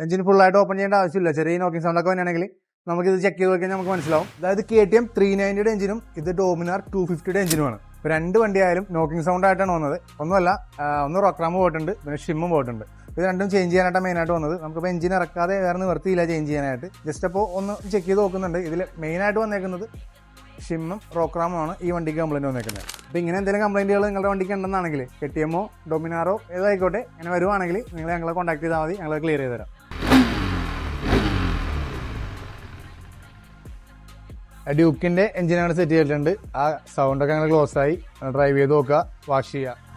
Engine ഫുള്ളായിട്ട് open ചെയ്യേണ്ട ആവശ്യമില്ല. ചെറിയ നോക്കിംഗ് സൗണ്ട് ഒക്കെ വരികയാണെങ്കിൽ നമുക്കിത് ചെക്ക് ചെയ്ത് നോക്കിയാൽ നമുക്ക് മനസ്സിലാവും. അതായത് KTM 390 എഞ്ചിനും ഇത് Dominar 250 എഞ്ചിനുമാണ്. ഇപ്പോൾ രണ്ട് വണ്ടിയായാലും നോക്കിംഗ് സൗണ്ട് ആയിട്ടാണ് വന്നത്. ഒന്നുമല്ല, ഒന്ന് റോക്രാമ് പോയിട്ടുണ്ട്, പിന്നെ ഷിമ്മും പോയിട്ടുണ്ട്. ഇത് രണ്ടും ചേഞ്ച് ചെയ്യാനായിട്ട് മെയിനായിട്ട് വന്നത്. നമുക്കിപ്പോൾ എഞ്ചിൻ ഇറക്കാതെ വേറെ നിവർത്തിയില്ല ചേഞ്ച് ചെയ്യാനായിട്ട്. ജസ്റ്റ് അപ്പോൾ ഒന്ന് ചെക്ക് ചെയ്ത് നോക്കുന്നുണ്ട്. ഇതിൽ മെയിനായിട്ട് വന്നേക്കുന്നത് ഷിമ്മും റോക്രാമുമാണ് ഈ വണ്ടിക്ക് കംപ്ലൈൻറ്റ് വന്നേക്കുന്നത്. അപ്പോൾ ഇങ്ങനെ എന്തെങ്കിലും കംപ്ലൈൻറ്റുകൾ നിങ്ങളുടെ വണ്ടിക്ക് ഉണ്ടെന്നാണെങ്കിൽ KTM ഡൊമിനാറോ ഏതായിക്കോട്ടെ ഇങ്ങനെ വരുവാണെങ്കിൽ നിങ്ങൾ ഞങ്ങളെ കോൺടാക്ട് ചെയ്താൽ മതി, ഞങ്ങൾ ക്ലിയർ ചെയ്ത് തരാം. ഡ്യൂക്കിൻ്റെ എഞ്ചിനാണ് സെറ്റ് ചെയ്തിട്ടുണ്ട്. ആ സൗണ്ടൊക്കെ ഞങ്ങൾ ക്ലോസ് ആയി ഡ്രൈവ് ചെയ്ത് നോക്കുക, വാഷ് ചെയ്യുക.